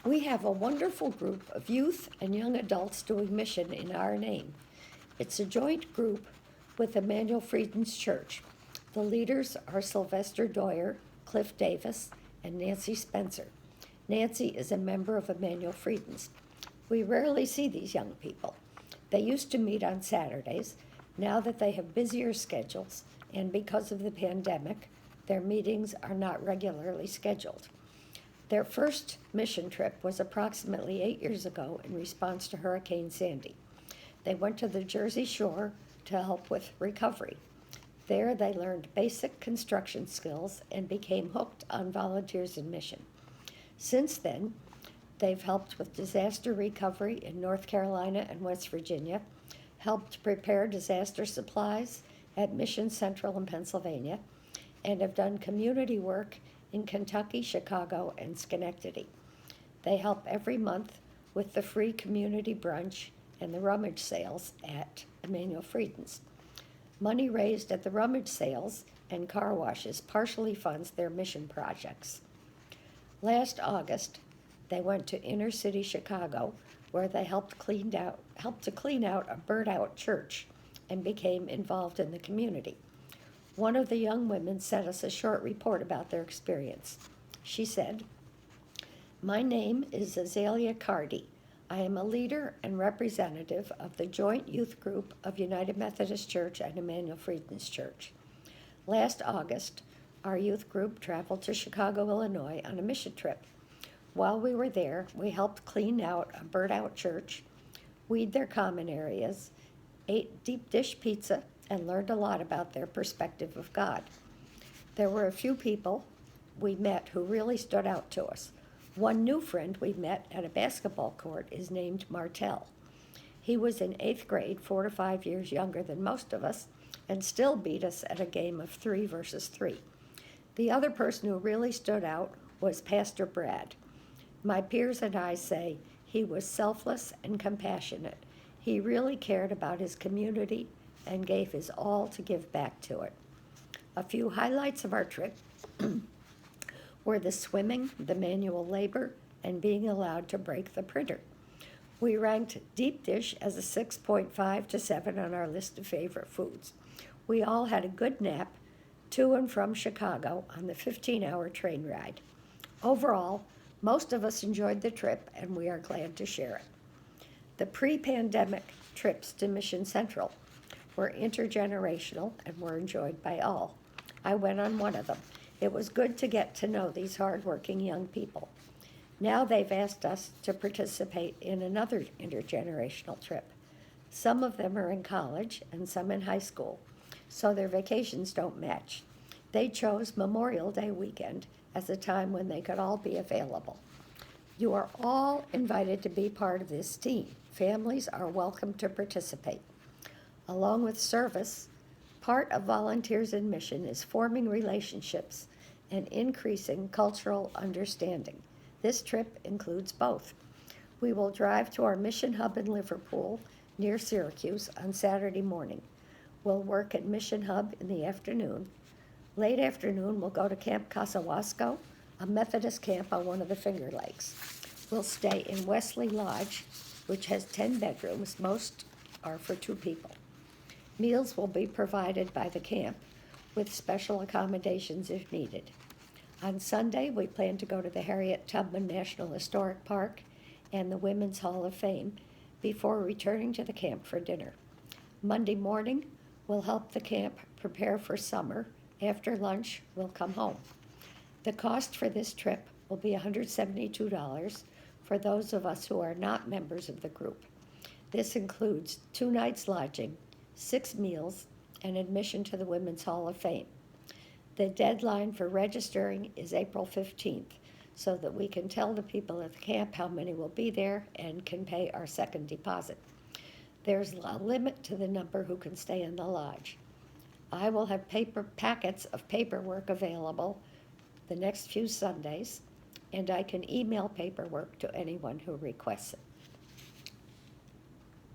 We have a wonderful group of youth and young adults doing mission in our name. It's a joint group with Emmanuel Frieden's Church. The leaders are Sylvester Doyer, Cliff Davis, and Nancy Spencer. Nancy is a member of Emmanuel Frieden's. We rarely see these young people. They used to meet on Saturdays. Now that they have busier schedules, and because of the pandemic, their meetings are not regularly scheduled. Their first mission trip was approximately 8 years ago in response to Hurricane Sandy. They went to the Jersey Shore to help with recovery. There, they learned basic construction skills and became hooked on volunteers in mission. Since then, they've helped with disaster recovery in North Carolina and West Virginia, helped prepare disaster supplies at Mission Central in Pennsylvania, and have done community work in Kentucky, Chicago, and Schenectady. They help every month with the free community brunch and the rummage sales at Emmanuel Frieden's. Money raised at the rummage sales and car washes partially funds their mission projects. Last August, they went to inner city Chicago, where they helped to clean out a burnt-out church and became involved in the community. One of the young women sent us a short report about their experience. She said, "My name is Azalea Cardy. I am a leader and representative of the joint youth group of United Methodist Church and Emmanuel Frieden's Church. Last August, our youth group traveled to Chicago, Illinois on a mission trip. While we were there, we helped clean out a burnt-out church, weed their common areas, ate deep dish pizza, and learned a lot about their perspective of God. There were a few people we met who really stood out to us. One new friend we met at a basketball court is named Martell. He was in 8th grade, 4 to 5 years younger than most of us, and still beat us at a game of 3 versus 3. The other person who really stood out was Pastor Brad. My peers and I say he was selfless and compassionate. He really cared about his community and gave his all to give back to it. A few highlights of our trip were the swimming, the manual labor, and being allowed to break the printer. We ranked deep dish as a 6.5 to 7 on our list of favorite foods. We all had a good nap to and from Chicago on the 15-hour train ride. Overall, most of us enjoyed the trip, and we are glad to share it. The pre-pandemic trips to Mission Central were intergenerational and were enjoyed by all. I went on one of them. It was good to get to know these hardworking young people. Now they've asked us to participate in another intergenerational trip. Some of them are in college and some in high school, so their vacations don't match. They chose Memorial Day weekend as a time when they could all be available. You are all invited to be part of this team. Families are welcome to participate. Along with service, part of Volunteers in Mission is forming relationships and increasing cultural understanding. This trip includes both. We will drive to our mission hub in Liverpool, near Syracuse, on Saturday morning. We'll work at Mission Hub in the afternoon. Late afternoon, we'll go to Camp Casawasco, a Methodist camp on one of the Finger Lakes. We'll stay in Wesley Lodge, which has 10 bedrooms. Most are for 2 people. Meals will be provided by the camp, with special accommodations if needed. On Sunday, we plan to go to the Harriet Tubman National Historic Park and the Women's Hall of Fame before returning to the camp for dinner. Monday morning, we'll help the camp prepare for summer. After lunch, we'll come home. The cost for this trip will be $172 for those of us who are not members of the group. This includes 2 nights lodging, 6 meals, and admission to the Women's Hall of Fame. The deadline for registering is April 15th, so that we can tell the people at the camp how many will be there and can pay our second deposit. There's a limit to the number who can stay in the lodge. I will have packets of paperwork available the next few Sundays, and I can email paperwork to anyone who requests it.